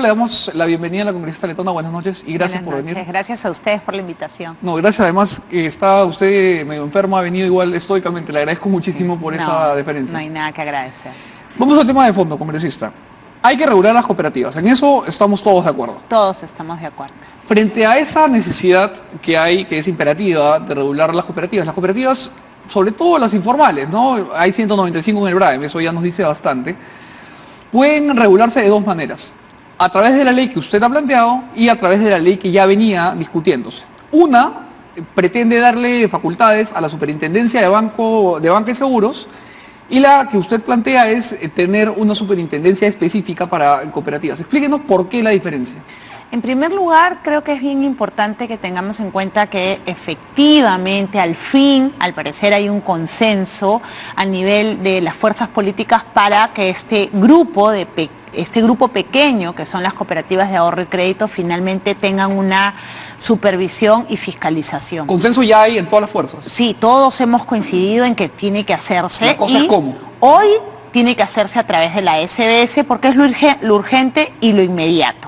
Le damos la bienvenida a la congresista letona. Buenas noches y gracias por venir. Gracias a ustedes por la invitación. No, gracias además que está usted medio enferma, ha venido igual estoicamente. Le agradezco muchísimo por esa deferencia. No hay nada que agradecer. Vamos al tema de fondo, congresista. Hay que regular las cooperativas. En eso estamos todos de acuerdo. Todos estamos de acuerdo. Frente a esa necesidad que hay, que es imperativa, de regular las cooperativas, sobre todo las informales, ¿no? Hay 195 en el BRAEM, eso ya nos dice bastante. Pueden regularse de dos maneras: a través de la ley que usted ha planteado y a través de la ley que ya venía discutiéndose. Una pretende darle facultades a la Superintendencia de Banca y Seguros, y la que usted plantea es tener una superintendencia específica para cooperativas. Explíquenos por qué la diferencia. En primer lugar, creo que es bien importante que tengamos en cuenta que efectivamente, al parecer hay un consenso a nivel de las fuerzas políticas para que este grupo pequeño, que son las cooperativas de ahorro y crédito, finalmente tengan una supervisión y fiscalización. ¿Consenso ya hay en todas las fuerzas? Sí, todos hemos coincidido en que tiene que hacerse. ¿La cosa es cómo? Hoy tiene que hacerse a través de la SBS porque es lo urgente y lo inmediato.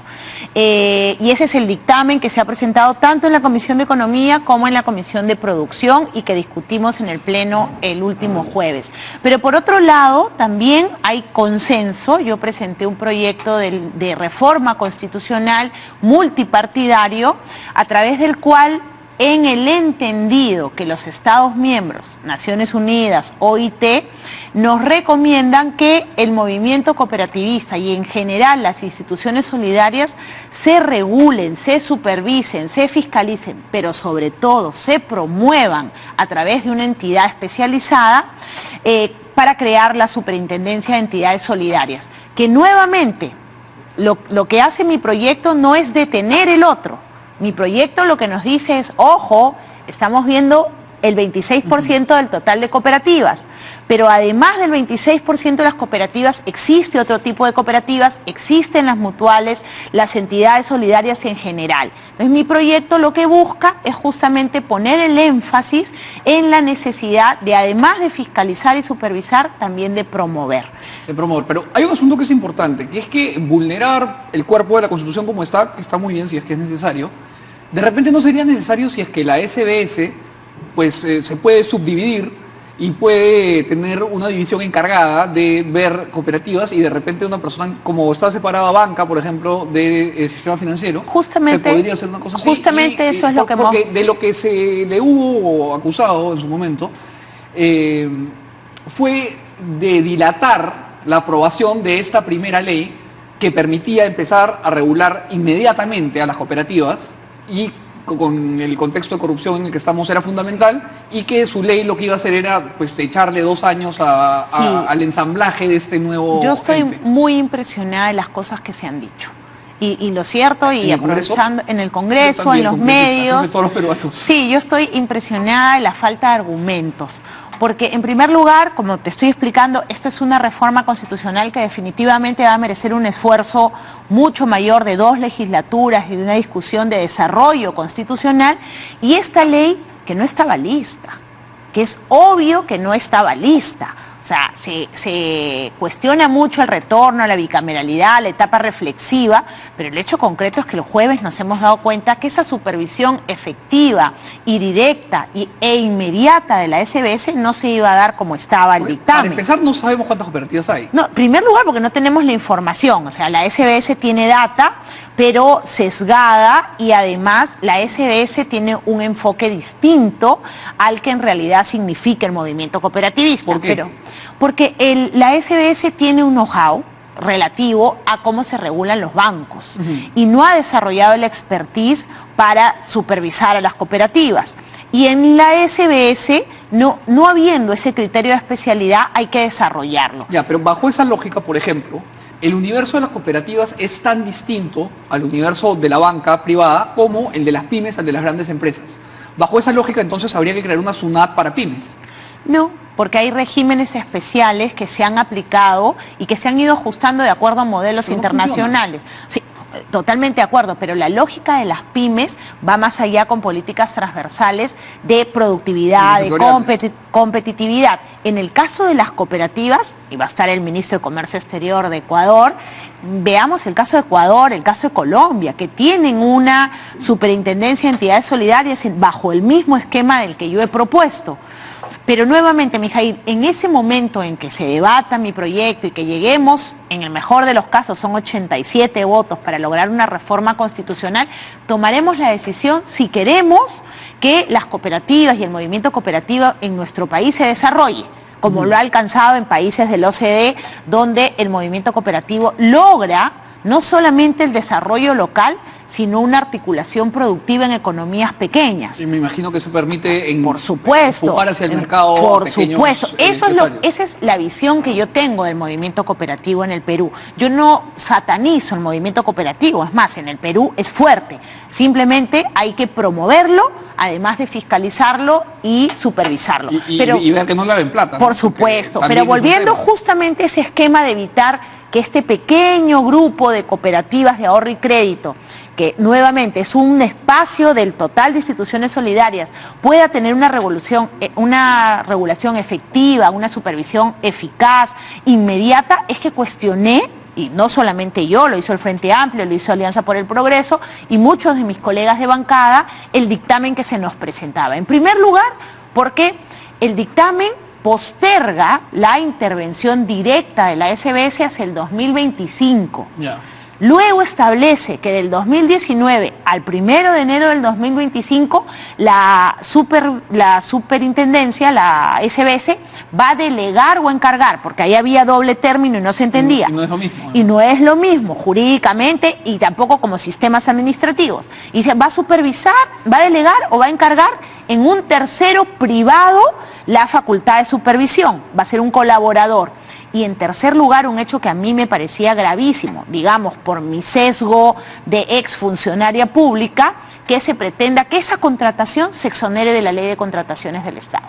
Y ese es el dictamen que se ha presentado tanto en la Comisión de Economía como en la Comisión de Producción y que discutimos en el Pleno el último jueves. Pero por otro lado, también hay consenso. Yo presenté un proyecto de reforma constitucional multipartidario a través del cual, en el entendido que los Estados miembros, Naciones Unidas, OIT, nos recomiendan que el movimiento cooperativista y en general las instituciones solidarias se regulen, se supervisen, se fiscalicen, pero sobre todo se promuevan a través de una entidad especializada para crear la Superintendencia de Entidades Solidarias, que nuevamente lo que hace mi proyecto no es detener el otro. Mi proyecto lo que nos dice es, ojo, estamos viendo el 26% del total de cooperativas, pero además del 26% de las cooperativas existe otro tipo de cooperativas, existen las mutuales, las entidades solidarias en general. Entonces mi proyecto lo que busca es justamente poner el énfasis en la necesidad de, además de fiscalizar y supervisar, también de promover. Pero hay un asunto que es importante, que es que vulnerar el cuerpo de la Constitución como está, que está muy bien si es que es necesario, de repente no sería necesario si es que la SBS pues se puede subdividir y puede tener una división encargada de ver cooperativas y de repente una persona, como está separada banca, por ejemplo, del sistema financiero, justamente, se podría hacer una cosa así. Justamente eso es lo que porque de lo que se le hubo acusado en su momento fue de dilatar la aprobación de esta primera ley que permitía empezar a regular inmediatamente a las cooperativas, y con el contexto de corrupción en el que estamos era fundamental, y que su ley lo que iba a hacer era pues echarle 2 años al ensamblaje de este nuevo Yo estoy ente. muy impresionada de las cosas que se han dicho. Y lo cierto, y aprovechando en el Congreso, también, en los medios. de todos los peruanos. Sí, yo estoy impresionada de la falta de argumentos. Porque en primer lugar, como te estoy explicando, esto es una reforma constitucional que definitivamente va a merecer un esfuerzo mucho mayor de 2 legislaturas y de una discusión de desarrollo constitucional. Y esta ley que no estaba lista, que es obvio que no estaba lista. O sea, se cuestiona mucho el retorno a la bicameralidad, la etapa reflexiva, pero el hecho concreto es que los jueves nos hemos dado cuenta que esa supervisión efectiva y directa e inmediata de la SBS no se iba a dar como estaba el dictamen. Para empezar, no sabemos cuántas cooperativas hay. No, en primer lugar porque no tenemos la información. O sea, la SBS tiene data, pero sesgada, y además la SBS tiene un enfoque distinto al que en realidad significa el movimiento cooperativista. ¿Por qué? Porque la SBS tiene un know-how relativo a cómo se regulan los bancos y no ha desarrollado la expertise para supervisar a las cooperativas. Y en la SBS, no habiendo ese criterio de especialidad, hay que desarrollarlo. Ya, pero bajo esa lógica, por ejemplo, el universo de las cooperativas es tan distinto al universo de la banca privada como el de las pymes, al de las grandes empresas. Bajo esa lógica, entonces, habría que crear una SUNAT para pymes. No, porque hay regímenes especiales que se han aplicado y que se han ido ajustando de acuerdo a modelos internacionales. Sí, Totalmente de acuerdo, pero la lógica de las pymes va más allá con políticas transversales de productividad, de competitividad. En el caso de las cooperativas, y va a estar el ministro de Comercio Exterior de Ecuador, veamos el caso de Ecuador, el caso de Colombia, que tienen una superintendencia de entidades solidarias bajo el mismo esquema del que yo he propuesto. Pero nuevamente, Mijail, en ese momento en que se debata mi proyecto y que lleguemos, en el mejor de los casos, son 87 votos para lograr una reforma constitucional, tomaremos la decisión si queremos que las cooperativas y el movimiento cooperativo en nuestro país se desarrolle, como lo ha alcanzado en países del OCDE, donde el movimiento cooperativo logra no solamente el desarrollo local, sino una articulación productiva en economías pequeñas. Y me imagino que eso permite por supuesto, empujar hacia el mercado. Por supuesto, esa es la visión que yo tengo del movimiento cooperativo en el Perú. Yo no satanizo el movimiento cooperativo, es más, en el Perú es fuerte. Simplemente hay que promoverlo, además de fiscalizarlo y supervisarlo. Y ver que no laven plata. Por supuesto, pero volviendo justamente a ese esquema de evitar que este pequeño grupo de cooperativas de ahorro y crédito, que nuevamente es un espacio del total de instituciones solidarias, pueda tener una regulación efectiva, una supervisión eficaz, inmediata, es que cuestioné, y no solamente yo, lo hizo el Frente Amplio, lo hizo Alianza por el Progreso y muchos de mis colegas de bancada, el dictamen que se nos presentaba. En primer lugar, porque el dictamen posterga la intervención directa de la SBS hacia el 2025. Yeah. Luego establece que del 2019 al 1 de enero del 2025 la superintendencia, la SBS, va a delegar o encargar, porque ahí había doble término y no se entendía. Y no es lo mismo. Y no es lo mismo jurídicamente y tampoco como sistemas administrativos. Y se va a supervisar, va a delegar o va a encargar en un tercero privado la facultad de supervisión. Va a ser un colaborador. Y en tercer lugar, un hecho que a mí me parecía gravísimo, digamos, por mi sesgo de exfuncionaria pública, que se pretenda que esa contratación se exonere de la Ley de Contrataciones del Estado.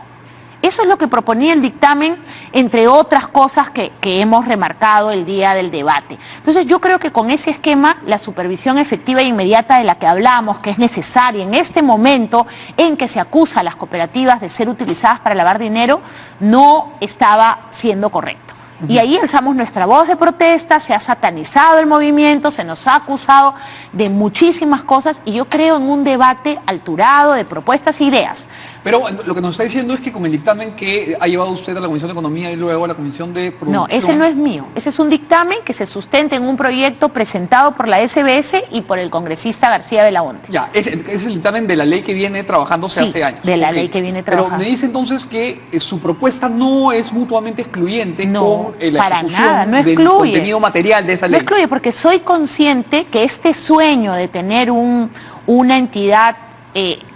Eso es lo que proponía el dictamen, entre otras cosas que hemos remarcado el día del debate. Entonces yo creo que con ese esquema, la supervisión efectiva e inmediata de la que hablamos, que es necesaria en este momento en que se acusa a las cooperativas de ser utilizadas para lavar dinero, no estaba siendo correcto. Y ahí alzamos nuestra voz de protesta, se ha satanizado el movimiento, se nos ha acusado de muchísimas cosas y yo creo en un debate alturado de propuestas e ideas. Pero lo que nos está diciendo es que con el dictamen que ha llevado usted a la Comisión de Economía y luego a la Comisión de Producción... No, ese no es mío. Ese es un dictamen que se sustenta en un proyecto presentado por la SBS y por el congresista García Belaunde. Ya, es el dictamen de la ley que viene trabajándose hace años. De la ley que viene trabajando. Pero me dice entonces que su propuesta no es mutuamente excluyente con la para ejecución nada, no del excluye. contenido material de esa ley. No excluye, porque soy consciente que este sueño de tener una entidad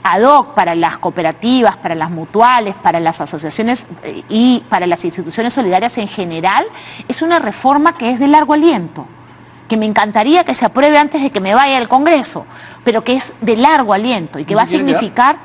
ad hoc para las cooperativas, para las mutuales, para las asociaciones y para las instituciones solidarias en general, es una reforma que es de largo aliento, que me encantaría que se apruebe antes de que me vaya al Congreso, pero que es de largo aliento y que va a significar...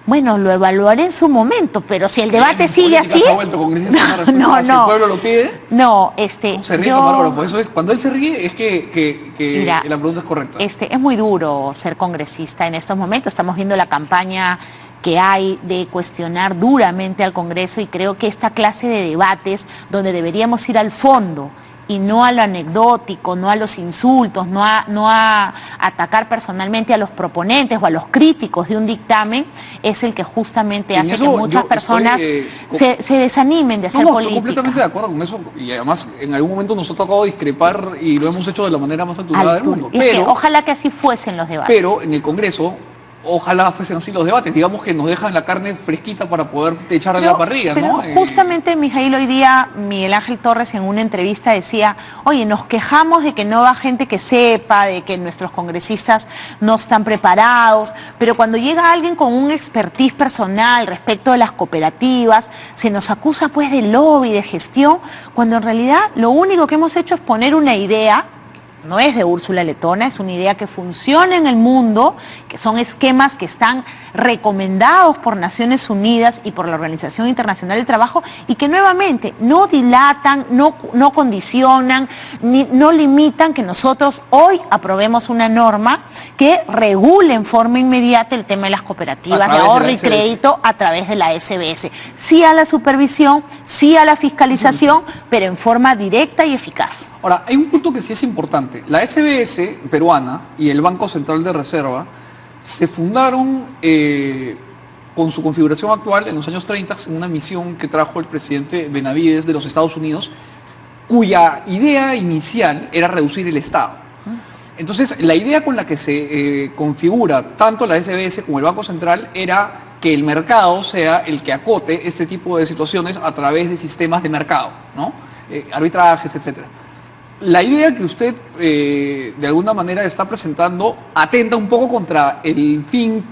Bueno, lo evaluaré en su momento, pero si el debate sigue así... ¿Se ha vuelto congresista si el pueblo lo pide? No, no se ríe, camarógrafo. Eso es, cuando él se ríe es que mira, la pregunta es correcta. Es muy duro ser congresista en estos momentos. Estamos viendo la campaña que hay de cuestionar duramente al Congreso y creo que esta clase de debates donde deberíamos ir al fondo y no a lo anecdótico, no a los insultos, no a atacar personalmente a los proponentes o a los críticos de un dictamen, es el que justamente hace que muchas personas se desanimen de hacer política. Estoy completamente de acuerdo con eso y además en algún momento nos ha tocado discrepar y lo hemos hecho de la manera más alturada del mundo. Pero, ojalá que así fuesen los debates. Pero en el Congreso... Ojalá fuesen así los debates, digamos que nos dejan la carne fresquita para poder echarle la parrilla, pero ¿no? Justamente, Mijail, hoy día Miguel Ángel Torres en una entrevista decía, oye, nos quejamos de que no va gente que sepa, de que nuestros congresistas no están preparados, pero cuando llega alguien con un expertise personal respecto de las cooperativas, se nos acusa pues de lobby, de gestión, cuando en realidad lo único que hemos hecho es poner una idea no es de Úrsula Letona, es una idea que funciona en el mundo, que son esquemas que están recomendados por Naciones Unidas y por la Organización Internacional del Trabajo y que nuevamente no dilatan, no condicionan, no limitan que nosotros hoy aprobemos una norma que regule en forma inmediata el tema de las cooperativas de ahorro y crédito a través de la SBS. Sí a la supervisión, sí a la fiscalización, pero en forma directa y eficaz. Ahora, hay un punto que sí es importante. La SBS peruana y el Banco Central de Reserva se fundaron con su configuración actual en los años 30 en una misión que trajo el presidente Benavides de los Estados Unidos, cuya idea inicial era reducir el Estado. Entonces, la idea con la que se configura tanto la SBS como el Banco Central era que el mercado sea el que acote este tipo de situaciones a través de sistemas de mercado, ¿no? Arbitrajes, etcétera. La idea que usted de alguna manera está presentando atenta un poco contra el fin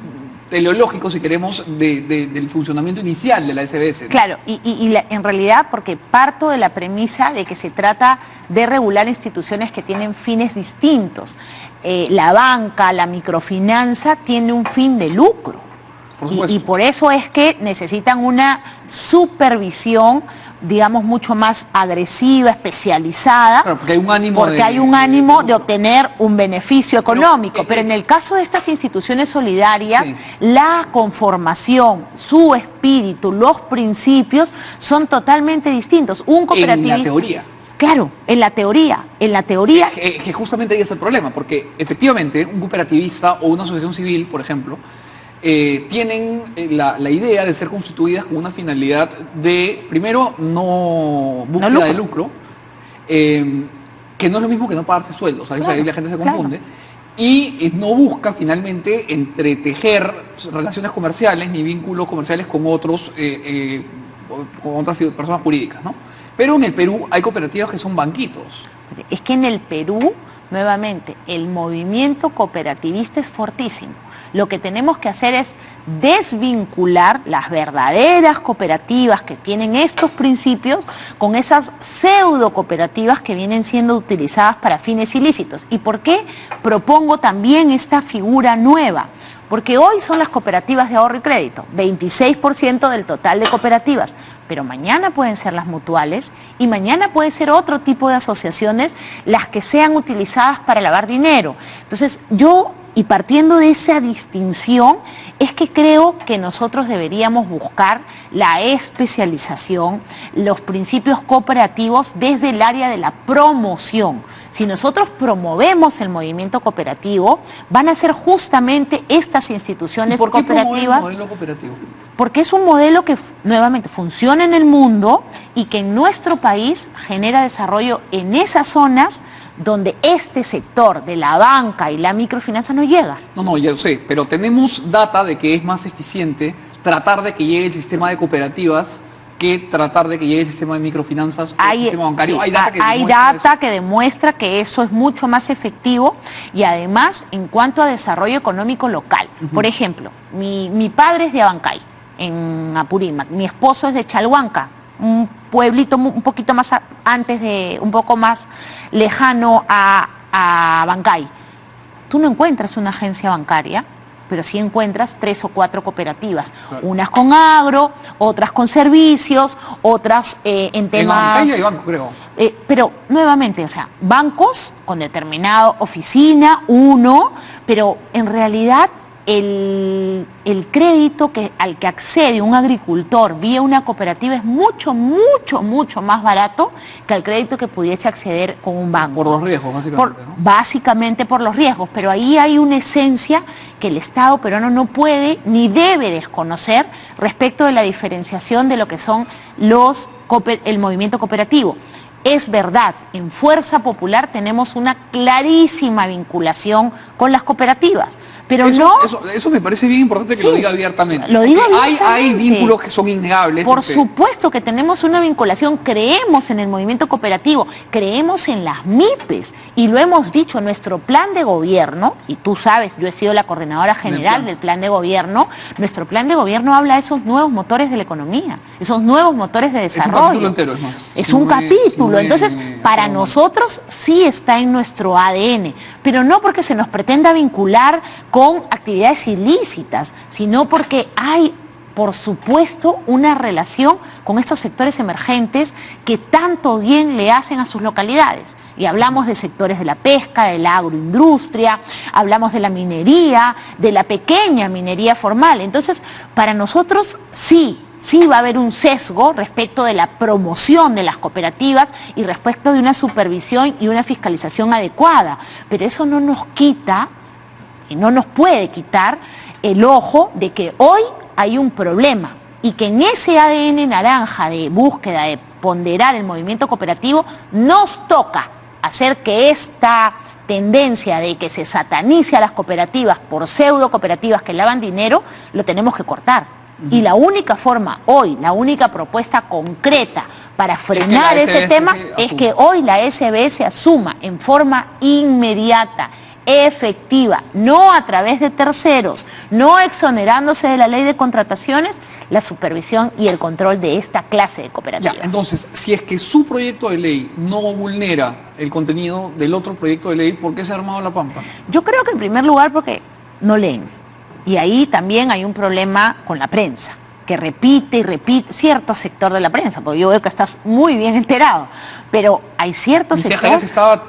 teleológico, si queremos, del funcionamiento inicial de la SBS, ¿no? Claro, en realidad porque parto de la premisa de que se trata de regular instituciones que tienen fines distintos. La banca, la microfinanza tiene un fin de lucro. Y por eso es que necesitan una supervisión, digamos, mucho más agresiva, especializada. Claro, porque hay un ánimo, de obtener un beneficio económico. Pero en el caso de estas instituciones solidarias, sí, la conformación, su espíritu, los principios son totalmente distintos. Un cooperativista... En la teoría. Claro, en la teoría. Que justamente ahí está el problema, porque efectivamente un cooperativista o una asociación civil, por ejemplo, tienen la idea de ser constituidas con una finalidad de, primero, no búsqueda de lucro, que no es lo mismo que no pagarse sueldos, a veces ahí la gente se confunde, y no busca finalmente entretejer relaciones comerciales ni vínculos comerciales con otras personas jurídicas, ¿no? Pero en el Perú hay cooperativas que son banquitos. Es que en el Perú, nuevamente, el movimiento cooperativista es fortísimo. Lo que tenemos que hacer es desvincular las verdaderas cooperativas que tienen estos principios con esas pseudo cooperativas que vienen siendo utilizadas para fines ilícitos. ¿Y por qué propongo también esta figura nueva? Porque hoy son las cooperativas de ahorro y crédito, 26% del total de cooperativas, pero mañana pueden ser las mutuales y mañana puede ser otro tipo de asociaciones las que sean utilizadas para lavar dinero. Entonces y partiendo de esa distinción, es que creo que nosotros deberíamos buscar la especialización, los principios cooperativos desde el área de la promoción. Si nosotros promovemos el movimiento cooperativo, van a ser justamente estas instituciones cooperativas. ¿Por qué promover el modelo cooperativo? Porque es un modelo que nuevamente funciona en el mundo y que en nuestro país genera desarrollo en esas zonas donde este sector de la banca y la microfinanza no llega. No, ya lo sé, pero tenemos data de que es más eficiente tratar de que llegue el sistema de cooperativas que tratar de que llegue el sistema de microfinanzas o el sistema bancario. Sí, hay data que demuestra que eso es mucho más efectivo y además en cuanto a desarrollo económico local. Por ejemplo, mi padre es de Abancay, en Apurímac, mi esposo es de Chalhuanca, un pueblito un poquito más un poco más lejano a Abancay. Tú no encuentras una agencia bancaria, pero sí encuentras 3 o 4 cooperativas, claro, unas con agro, otras con servicios, otras en temas... En Abancay hay banco, creo. Pero nuevamente, o sea, bancos con determinada oficina, pero en realidad el crédito al que accede un agricultor vía una cooperativa es mucho más barato que el crédito que pudiese acceder con un banco. Por los riesgos, básicamente. ¿No? Básicamente por los riesgos, pero ahí hay una esencia que el Estado peruano no puede ni debe desconocer respecto de la diferenciación de lo que son el movimiento cooperativo. Es verdad, en Fuerza Popular tenemos una clarísima vinculación con las cooperativas, pero eso me parece bien importante que lo diga abiertamente. Lo digo abiertamente. Hay vínculos que son innegables. Por supuesto que tenemos una vinculación, creemos en el movimiento cooperativo, creemos en las MIPES y lo hemos dicho, nuestro plan de gobierno, y tú sabes, yo he sido la coordinadora general del plan de gobierno, nuestro plan de gobierno habla de esos nuevos motores de la economía, esos nuevos motores de desarrollo. Es un capítulo entero, es más. Es un capítulo. nulo. Entonces, para nosotros sí está en nuestro ADN, pero no porque se nos pretenda vincular con actividades ilícitas, sino porque hay, por supuesto, una relación con estos sectores emergentes que tanto bien le hacen a sus localidades. Y hablamos de sectores de la pesca, de la agroindustria, hablamos de la minería, de la pequeña minería formal. Entonces, para nosotros sí va a haber un sesgo respecto de la promoción de las cooperativas y respecto de una supervisión y una fiscalización adecuada. Pero eso no nos quita, y no nos puede quitar, el ojo de que hoy hay un problema y que en ese ADN naranja de búsqueda de ponderar el movimiento cooperativo nos toca hacer que esta tendencia de que se satanice a las cooperativas por pseudo cooperativas que lavan dinero, lo tenemos que cortar. Y la única forma hoy, la única propuesta concreta para frenar ese tema es que hoy la SBS asuma en forma inmediata, efectiva, no a través de terceros, no exonerándose de la ley de contrataciones, la supervisión y el control de esta clase de cooperativas. Ya, entonces, si es que su proyecto de ley no vulnera el contenido del otro proyecto de ley, ¿por qué se ha armado la pampa? Yo creo que en primer lugar porque no leen. Y ahí también hay un problema con la prensa, que repite y repite, cierto sector de la prensa, porque yo veo que estás muy bien enterado, pero hay cierto sector... se está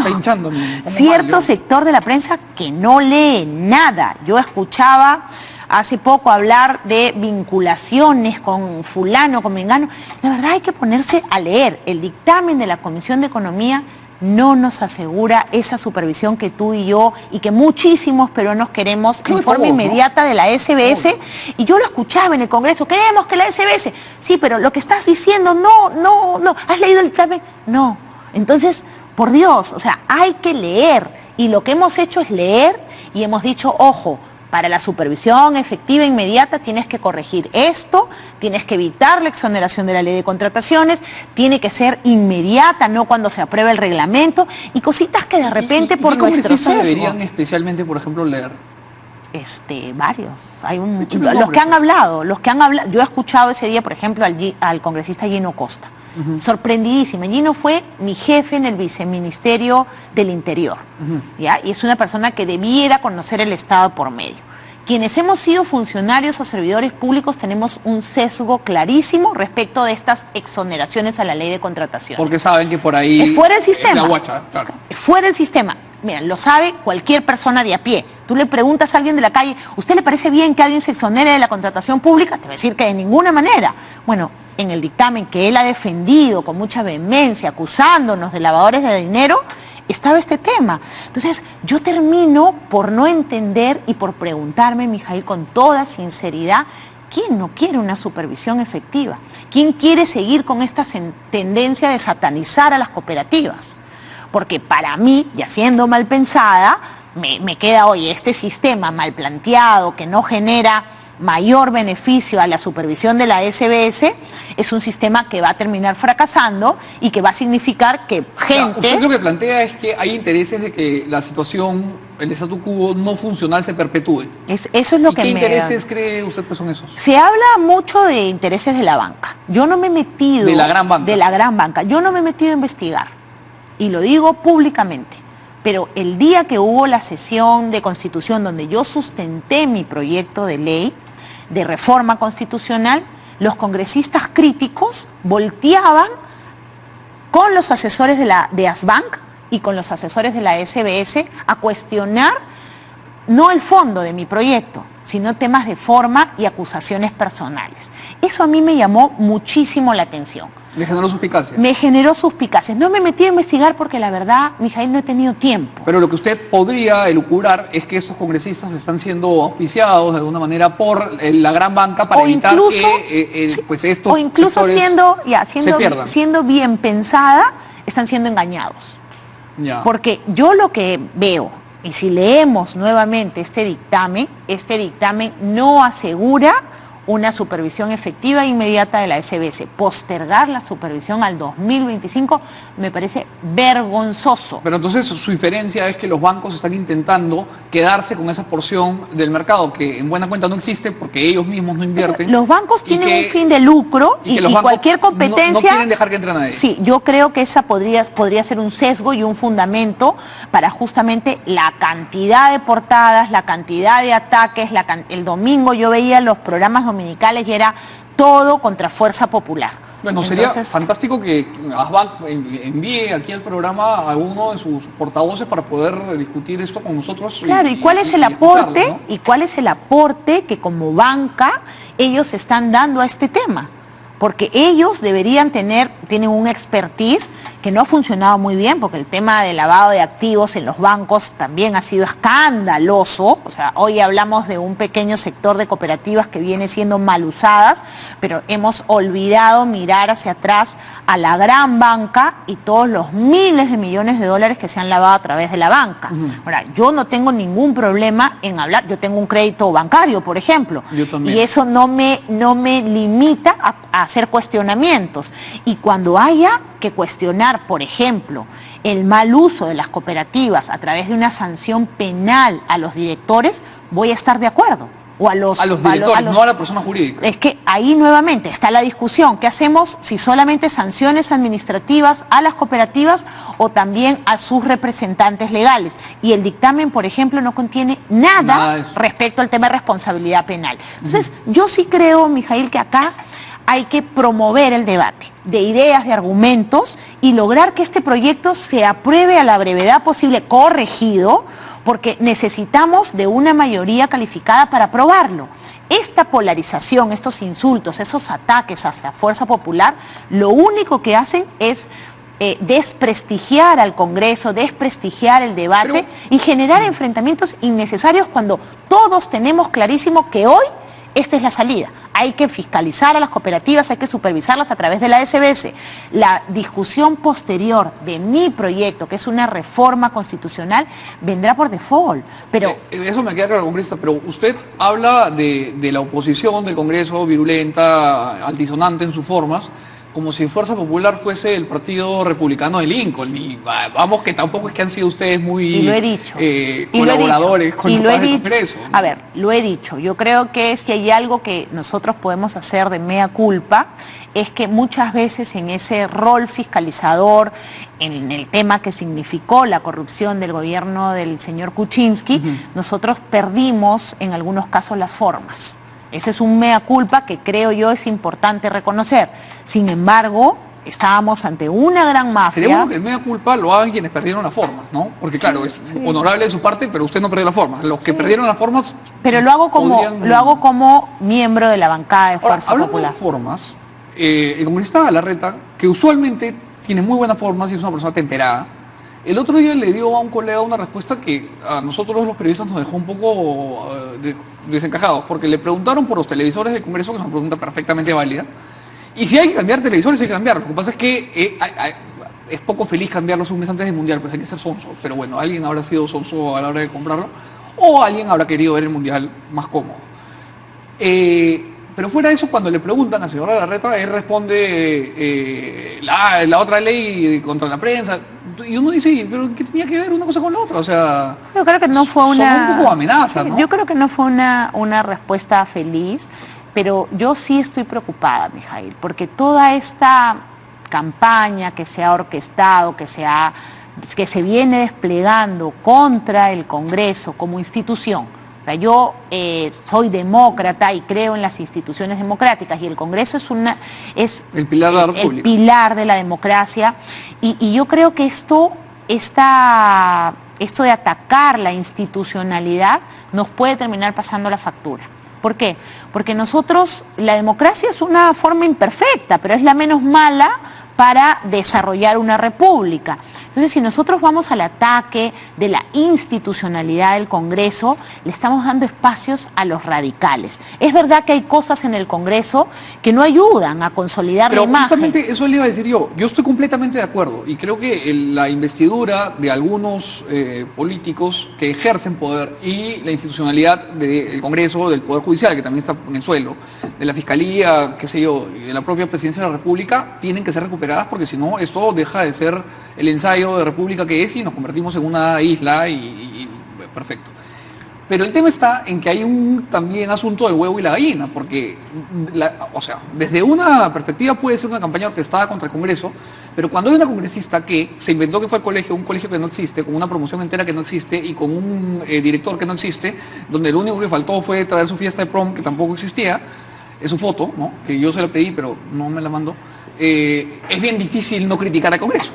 hinchando. Cierto sector de la prensa que no lee nada. Yo escuchaba hace poco hablar de vinculaciones con fulano, con mengano. La verdad hay que ponerse a leer. El dictamen de la Comisión de Economía no nos asegura esa supervisión que tú y yo y que muchísimos peruanos queremos en forma inmediata de la SBS. Y yo lo escuchaba en el Congreso, queremos que la SBS... Sí, pero lo que estás diciendo, no. ¿Has leído el dictamen? No. Entonces, por Dios, o sea, hay que leer. Y lo que hemos hecho es leer y hemos dicho, ojo, para la supervisión efectiva e inmediata tienes que corregir esto, tienes que evitar la exoneración de la ley de contrataciones, tiene que ser inmediata, no cuando se apruebe el reglamento, y cositas que de repente por nuestro sesgo... deberían especialmente, por ejemplo, leer? Varios. Los que han hablado, yo he escuchado ese día, por ejemplo, al congresista Gino Costa. Sorprendidísima. Gino fue mi jefe en el Viceministerio del Interior, ¿ya? Y es una persona que debiera conocer el Estado por medio. Quienes hemos sido funcionarios o servidores públicos tenemos un sesgo clarísimo respecto de estas exoneraciones a la ley de contratación. Porque saben que por ahí... Es fuera del sistema. La guacha, claro. Es fuera del sistema. Mira, lo sabe cualquier persona de a pie. Tú le preguntas a alguien de la calle, ¿usted le parece bien que alguien se exonere de la contratación pública? Te va a decir que de ninguna manera. Bueno, en el dictamen que él ha defendido con mucha vehemencia, acusándonos de lavadores de dinero, estaba este tema. Entonces, yo termino por no entender y por preguntarme, Mijaíl, con toda sinceridad, ¿quién no quiere una supervisión efectiva? ¿Quién quiere seguir con esta tendencia de satanizar a las cooperativas? Porque para mí, ya siendo mal pensada, me queda hoy este sistema mal planteado que no genera mayor beneficio a la supervisión de la SBS, es un sistema que va a terminar fracasando y que va a significar que gente... Usted lo que plantea es que hay intereses de que la situación, el statu quo no funcional se perpetúe. Eso es lo que ¿Qué intereses cree usted que son esos? Se habla mucho de intereses de la banca. Yo no me he metido... De la gran banca. De la gran banca. Yo no me he metido a investigar. Y lo digo públicamente. Pero el día que hubo la sesión de constitución donde yo sustenté mi proyecto de ley de reforma constitucional, los congresistas críticos volteaban con los asesores de ASBank y con los asesores de la SBS a cuestionar no el fondo de mi proyecto, sino temas de forma y acusaciones personales. Eso a mí me llamó muchísimo la atención. ¿Le generó suspicacia? Me generó suspicacias. No me metí a investigar porque la verdad, Mijaíl, no he tenido tiempo. Pero lo que usted podría elucubrar es que estos congresistas están siendo auspiciados de alguna manera por la gran banca para evitar que pues estos o incluso se pierdan. Siendo bien pensada, están siendo engañados. Ya. Porque yo lo que veo, y si leemos nuevamente este dictamen no asegura una supervisión efectiva e inmediata de la SBS. Postergar la supervisión al 2025 me parece vergonzoso. Pero entonces su inferencia es que los bancos están intentando quedarse con esa porción del mercado que en buena cuenta no existe porque ellos mismos no invierten. Los bancos tienen un fin de lucro y cualquier competencia... No quieren dejar que entre a nadie. Sí, yo creo que esa podría ser un sesgo y un fundamento para justamente la cantidad de portadas, la cantidad de ataques. El domingo yo veía los programas dominicales y era todo contra Fuerza Popular. Bueno, sería fantástico que Asbanc envíe aquí al programa a uno de sus portavoces para poder discutir esto con nosotros. Claro, ¿y cuál es el aporte? ¿No? ¿Y cuál es el aporte que como banca ellos están dando a este tema? Porque ellos tienen un expertise que no ha funcionado muy bien, porque el tema de lavado de activos en los bancos también ha sido escandaloso. O sea, hoy hablamos de un pequeño sector de cooperativas que viene siendo mal usadas, pero hemos olvidado mirar hacia atrás a la gran banca y todos los miles de millones de dólares que se han lavado a través de la banca. Ahora, yo no tengo ningún problema en hablar, yo tengo un crédito bancario, por ejemplo, yo también. Y eso no me limita a hacer cuestionamientos. Y cuando haya que cuestionar, por ejemplo, el mal uso de las cooperativas a través de una sanción penal a los directores, voy a estar de acuerdo. O a los directores, no a la persona jurídica. Es que ahí nuevamente está la discusión. ¿Qué hacemos si solamente sanciones administrativas a las cooperativas o también a sus representantes legales? Y el dictamen, por ejemplo, no contiene nada respecto al tema de responsabilidad penal. Entonces, yo sí creo, Mijail, que acá hay que promover el debate de ideas, de argumentos y lograr que este proyecto se apruebe a la brevedad posible, corregido, porque necesitamos de una mayoría calificada para aprobarlo. Esta polarización, estos insultos, esos ataques hasta Fuerza Popular, lo único que hacen es desprestigiar al Congreso, desprestigiar el debate y generar enfrentamientos innecesarios cuando todos tenemos clarísimo que hoy esta es la salida. Hay que fiscalizar a las cooperativas, hay que supervisarlas a través de la SBS. La discusión posterior de mi proyecto, que es una reforma constitucional, vendrá por default. Pero eso me queda claro, congresista, pero usted habla de la oposición del Congreso virulenta, altisonante en sus formas, como si Fuerza Popular fuese el partido republicano de Lincoln. Y vamos, que tampoco es que han sido ustedes muy colaboradores con el Congreso, ¿no? A ver, lo he dicho. Yo creo que si hay algo que nosotros podemos hacer de mea culpa, es que muchas veces en ese rol fiscalizador, en el tema que significó la corrupción del gobierno del señor Kuczynski, nosotros perdimos en algunos casos las formas. Ese es un mea culpa que creo yo es importante reconocer. Sin embargo, estábamos ante una gran mafia. Sería bueno que el mea culpa lo hagan quienes perdieron las formas, ¿no? Porque claro, es honorable de su parte, pero usted no perdió las formas. Los que perdieron las formas... Pero lo hago como miembro de la bancada de Fuerza Popular. Hablando de formas, el congresista Galarreta, que usualmente tiene muy buenas formas y es una persona temperada, el otro día le dio a un colega una respuesta que a nosotros los periodistas nos dejó un poco desencajados, porque le preguntaron por los televisores del Congreso, que es una pregunta perfectamente válida, y si hay que cambiar televisores hay que cambiarlos. Lo que pasa es que es poco feliz cambiarlos un mes antes del Mundial, pues hay que ser sonso, pero bueno, alguien habrá sido sonso a la hora de comprarlo, o alguien habrá querido ver el Mundial más cómodo. Pero fuera de eso, cuando le preguntan al señor Galarreta, él responde la otra ley contra la prensa. Y uno dice, pero ¿qué tenía que ver una cosa con la otra? O sea, yo creo que no fue son un poco amenazas, ¿no? Yo creo que no fue una respuesta feliz, pero yo sí estoy preocupada, Mijail, porque toda esta campaña que se ha orquestado, que se viene desplegando contra el Congreso como institución. O sea, yo soy demócrata y creo en las instituciones democráticas y el Congreso es el pilar de la República. El pilar de la democracia y yo creo que esto de atacar la institucionalidad nos puede terminar pasando la factura. ¿Por qué? Porque la democracia es una forma imperfecta, pero es la menos mala para desarrollar una república. Entonces, si nosotros vamos al ataque de la institucionalidad del Congreso, le estamos dando espacios a los radicales. Es verdad que hay cosas en el Congreso que no ayudan a consolidar la imagen. Pero justamente eso le iba a decir yo. Yo estoy completamente de acuerdo y creo que la investidura de algunos políticos que ejercen poder y la institucionalidad del Congreso, del Poder Judicial, que también está en el suelo, de la Fiscalía, qué sé yo, de la propia Presidencia de la República, tienen que ser recuperadas porque si no, esto deja de ser el ensayo de república que es y nos convertimos en una isla y perfecto. Pero el tema está en que hay un también asunto del huevo y la gallina, porque, desde una perspectiva puede ser una campaña orquestada contra el Congreso, pero cuando hay una congresista que se inventó que fue al colegio, un colegio que no existe, con una promoción entera que no existe y con un director que no existe, donde lo único que faltó fue traer su fiesta de prom que tampoco existía, es su foto, ¿no? Que yo se la pedí, pero no me la mandó, es bien difícil no criticar al Congreso.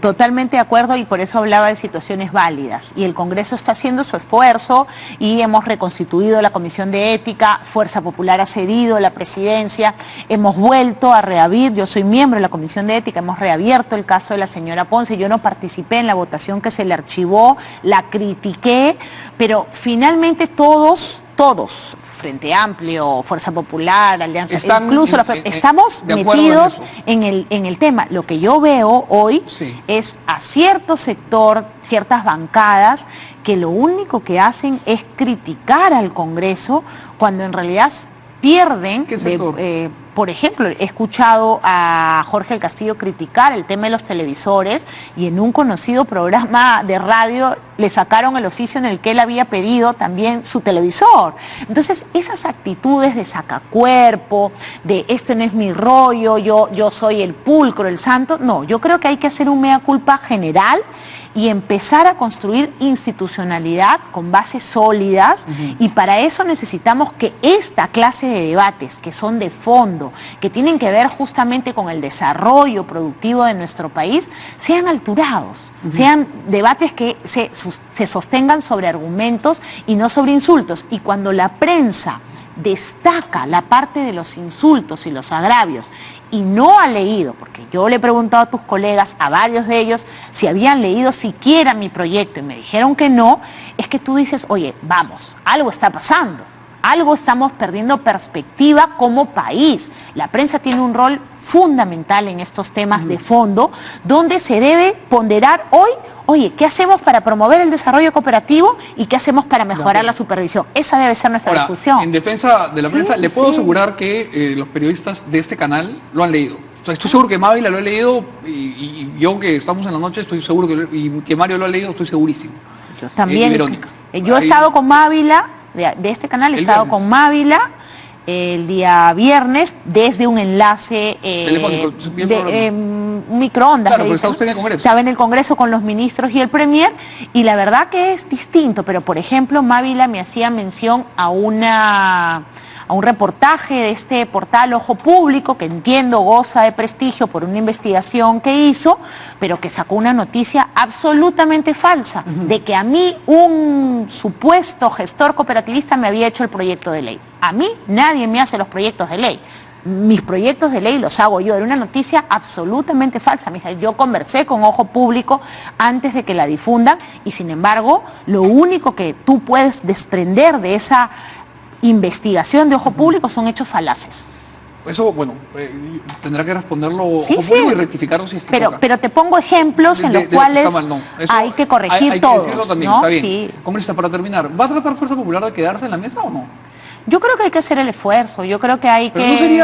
Totalmente de acuerdo y por eso hablaba de situaciones válidas. Y el Congreso está haciendo su esfuerzo y hemos reconstituido la Comisión de Ética, Fuerza Popular ha cedido la presidencia, hemos vuelto a reabrir, yo soy miembro de la Comisión de Ética, hemos reabierto el caso de la señora Ponce, yo no participé en la votación que se le archivó, la critiqué, pero finalmente todos, Frente Amplio, Fuerza Popular, Alianza, incluso estamos metidos en el tema. Lo que yo veo hoy es a cierto sector, ciertas bancadas, que lo único que hacen es criticar al Congreso cuando en realidad pierden. ¿Qué sector? Por ejemplo, he escuchado a Jorge del Castillo criticar el tema de los televisores y en un conocido programa de radio le sacaron el oficio en el que él había pedido también su televisor. Entonces, esas actitudes de sacacuerpo, de esto no es mi rollo, yo soy el pulcro, el santo, no, yo creo que hay que hacer un mea culpa general y empezar a construir institucionalidad con bases sólidas y para eso necesitamos que esta clase de debates que son de fondo, que tienen que ver justamente con el desarrollo productivo de nuestro país, sean alturados, sean debates que se sostengan sobre argumentos y no sobre insultos. Y cuando la prensa destaca la parte de los insultos y los agravios y no ha leído, porque yo le he preguntado a tus colegas, a varios de ellos, si habían leído siquiera mi proyecto y me dijeron que no, es que tú dices, oye, vamos, algo está pasando, algo estamos perdiendo perspectiva como país. La prensa tiene un rol fundamental en estos temas de fondo, donde se debe ponderar hoy, oye, ¿qué hacemos para promover el desarrollo cooperativo y qué hacemos para mejorar la supervisión? Esa debe ser nuestra discusión. En defensa de la prensa, le puedo asegurar que los periodistas de este canal lo han leído. O sea, estoy seguro que Mávila lo ha leído y yo que estamos en la noche estoy seguro que Mario lo ha leído, estoy segurísimo. Yo también. Verónica. Yo he estado con Mávila, de este canal he estado con Mávila el día viernes desde un enlace telefónico, un microondas. Claro, pero está usted en el Congreso. Estaba en el Congreso con los ministros y el Premier y la verdad que es distinto, pero por ejemplo Mávila me hacía mención a un reportaje de este portal Ojo Público, que entiendo goza de prestigio por una investigación que hizo, pero que sacó una noticia absolutamente falsa, de que a mí un supuesto gestor cooperativista me había hecho el proyecto de ley. A mí nadie me hace los proyectos de ley. Mis proyectos de ley los hago yo. Era una noticia absolutamente falsa. Yo conversé con Ojo Público antes de que la difundan y sin embargo, lo único que tú puedes desprender de esa investigación de Ojo Público son hechos falaces. Eso, bueno, tendrá que responderlo Ojo Público y rectificarlo si es que toca. Pero te pongo ejemplos en los cuales hay que corregir todo. Hay que decirlo también, ¿no? Está bien. Congresista, para terminar, ¿va a tratar Fuerza Popular de quedarse en la mesa o no? Yo creo que hay que hacer el esfuerzo, yo creo que hay que...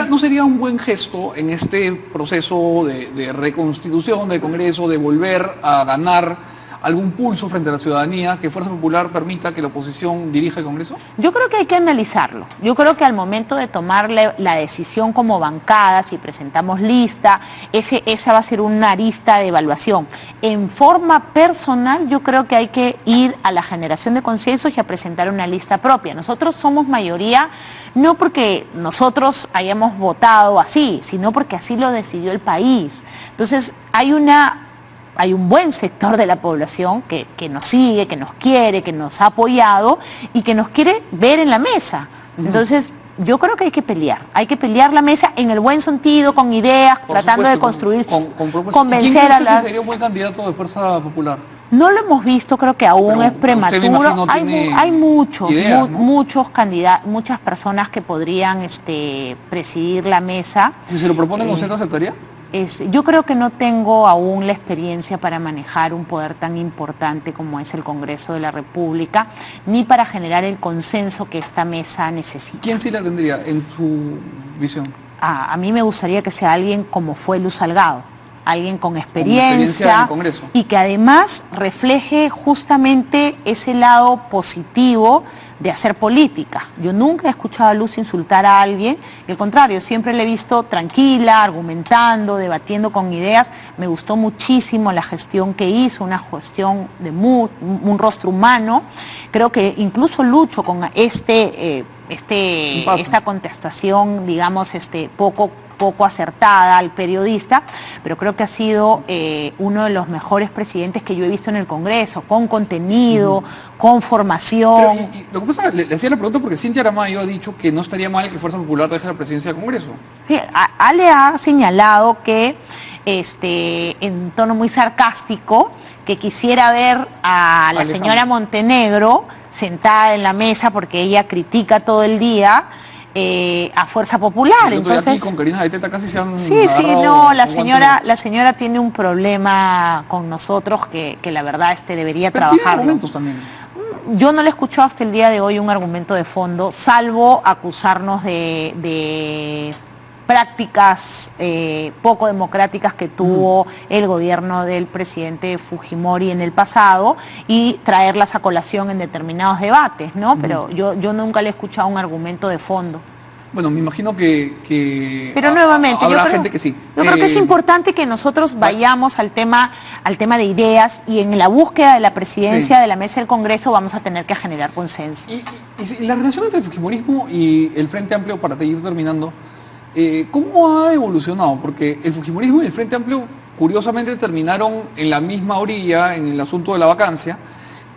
¿No sería un buen gesto en este proceso de reconstitución del Congreso, de volver a ganar algún pulso frente a la ciudadanía, que Fuerza Popular permita que la oposición dirija el Congreso? Yo creo que hay que analizarlo. Yo creo que al momento de tomar la decisión como bancada, si presentamos lista, esa va a ser una arista de evaluación. En forma personal, yo creo que hay que ir a la generación de consensos y a presentar una lista propia. Nosotros somos mayoría, no porque nosotros hayamos votado así, sino porque así lo decidió el país. Entonces, hay un buen sector de la población que nos sigue, que nos quiere, que nos ha apoyado y que nos quiere ver en la mesa. Entonces, yo creo que hay que pelear la mesa en el buen sentido, con ideas, Por tratando supuesto, de construir, con propuestas. convencer ¿Y quién a cree que las... sería un buen candidato de Fuerza Popular? No lo hemos visto, creo que aún Pero es usted, me prematuro. imagino, Hay, tiene hay muchos, ideas, ¿no? muchos candidatos, muchas personas que podrían presidir la mesa. Si se lo proponen, ¿usted aceptaría? Yo creo que no tengo aún la experiencia para manejar un poder tan importante como es el Congreso de la República, ni para generar el consenso que esta mesa necesita. ¿Quién sí la tendría en su visión? A mí me gustaría que sea alguien como fue Luz Salgado, alguien con En el experiencia Congreso. y que además refleje justamente ese lado positivo de hacer política. Yo nunca he escuchado a Luz insultar a alguien, y al contrario, siempre la he visto tranquila, argumentando, debatiendo con ideas. Me gustó muchísimo la gestión que hizo, una gestión de un rostro humano. Creo que incluso Lucho con esta contestación, digamos, poco acertada al periodista, pero creo que ha sido uno de los mejores presidentes que yo he visto en el Congreso, con contenido, con formación. Pero, lo que pasa, le hacía la pregunta porque Cintia Aramayo ha dicho que no estaría mal que Fuerza Popular deje la presidencia del Congreso. Sí, Ale ha señalado que, en tono muy sarcástico, que quisiera ver a la señora Montenegro sentada en la mesa porque ella critica todo el día a Fuerza Popular. Entonces, aquí con Karina de Teta casi se han sí, no, la señora tiene un problema con nosotros que la verdad debería trabajar. Tiene argumentos también. Yo no le he escuchado hasta el día de hoy un argumento de fondo, salvo acusarnos de prácticas poco democráticas que tuvo el gobierno del presidente Fujimori en el pasado y traerlas a colación en determinados debates, ¿no? Pero yo nunca le he escuchado un argumento de fondo. Bueno, me imagino que pero nuevamente, habrá gente que sí. Yo creo que es importante que nosotros vayamos al tema de ideas, y en la búsqueda de la presidencia de la mesa del Congreso vamos a tener que generar consenso. Y la relación entre el Fujimorismo y el Frente Amplio, para ir terminando, ¿cómo ha evolucionado? Porque el Fujimorismo y el Frente Amplio curiosamente terminaron en la misma orilla en el asunto de la vacancia,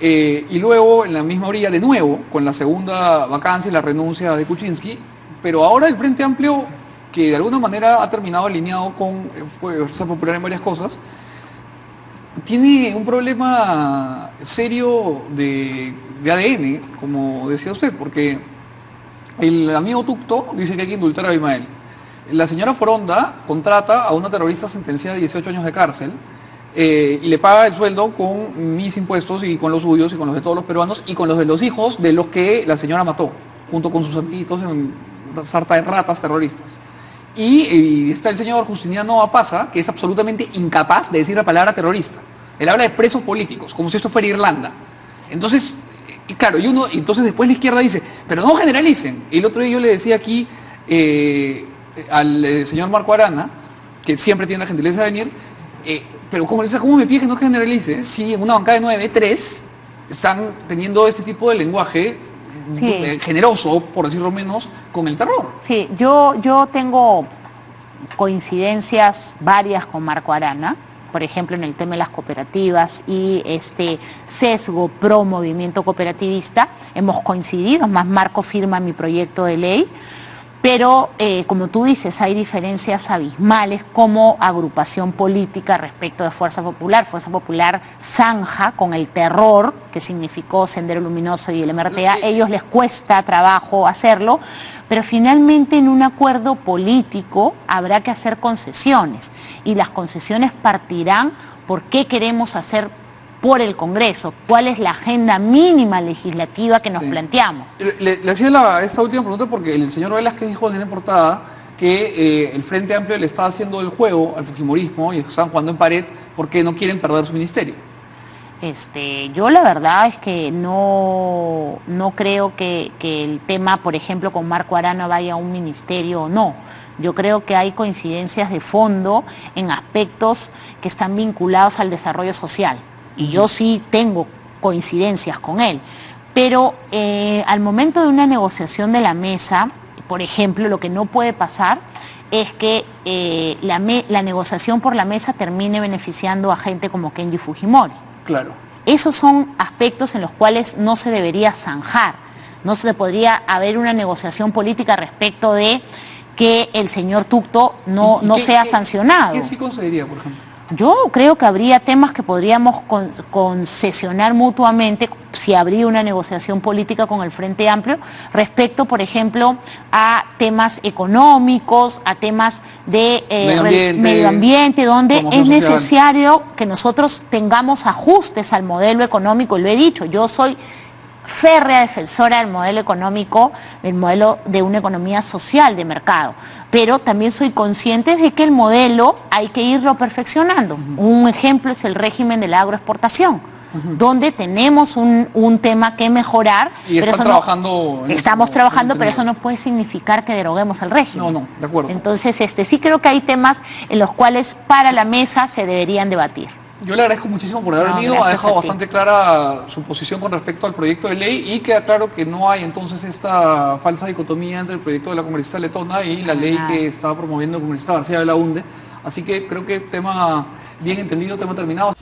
y luego en la misma orilla de nuevo con la segunda vacancia y la renuncia de Kuczynski, pero ahora el Frente Amplio, que de alguna manera ha terminado alineado con Fuerza Popular en varias cosas, tiene un problema serio de ADN, como decía usted, porque el amigo Tucto dice que hay que indultar a Abimael. La señora Foronda contrata a una terrorista sentenciada a 18 años de cárcel y le paga el sueldo con mis impuestos y con los suyos y con los de todos los peruanos y con los de los hijos de los que la señora mató, junto con sus amiguitos en sarta de ratas terroristas. Y está el señor Justiniano Apaza, que es absolutamente incapaz de decir la palabra terrorista. Él habla de presos políticos, como si esto fuera Irlanda. Entonces, claro, entonces después la izquierda dice, pero no generalicen. El otro día yo le decía aquí al señor Marco Arana, que siempre tiene la gentileza de venir, pero ¿cómo me pide que no generalice? Si en una bancada de 9, 3 están teniendo este tipo de lenguaje generoso, por decirlo menos, con el terror. Sí, yo tengo coincidencias varias con Marco Arana, por ejemplo en el tema de las cooperativas y este sesgo pro movimiento cooperativista. Hemos coincidido, más Marco firma mi proyecto de ley, pero como tú dices, hay diferencias abismales como agrupación política respecto de Fuerza Popular. Fuerza Popular zanja con el terror que significó Sendero Luminoso y el MRTA. A ellos les cuesta trabajo hacerlo, pero finalmente en un acuerdo político habrá que hacer concesiones, y las concesiones partirán por qué queremos hacer por el Congreso, cuál es la agenda mínima legislativa que nos planteamos. Le hacía esta última pregunta porque el señor Velázquez dijo en la portada que el Frente Amplio le está haciendo el juego al fujimorismo y están jugando en pared porque no quieren perder su ministerio. Yo la verdad es que no creo que el tema, por ejemplo, con Marco Arana vaya a un ministerio o no. Yo creo que hay coincidencias de fondo en aspectos que están vinculados al desarrollo social. Y yo sí tengo coincidencias con él. Pero al momento de una negociación de la mesa, por ejemplo, lo que no puede pasar es que la negociación por la mesa termine beneficiando a gente como Kenji Fujimori. Claro. Esos son aspectos en los cuales no se debería zanjar. No se podría haber una negociación política respecto de que el señor Tucto no sea sancionado. ¿Qué sí concedería, por ejemplo? Yo creo que habría temas que podríamos concesionar mutuamente si habría una negociación política con el Frente Amplio respecto, por ejemplo, a temas económicos, a temas de medio ambiente, donde es necesario que nosotros tengamos ajustes al modelo económico. Y lo he dicho, yo soy férrea defensora del modelo económico, del modelo de una economía social de mercado, pero también soy consciente de que el modelo hay que irlo perfeccionando. Un ejemplo es el régimen de la agroexportación, donde tenemos un tema que mejorar. Y pero estamos trabajando, pero eso no puede significar que deroguemos el régimen. No, de acuerdo. Entonces, sí creo que hay temas en los cuales para la mesa se deberían debatir. Yo le agradezco muchísimo por haber venido, ha dejado bastante clara su posición con respecto al proyecto de ley y queda claro que no hay entonces esta falsa dicotomía entre el proyecto de la congresista letona y la ley que estaba promoviendo el congresista García Belaunde. Así que creo que tema bien entendido, tema terminado.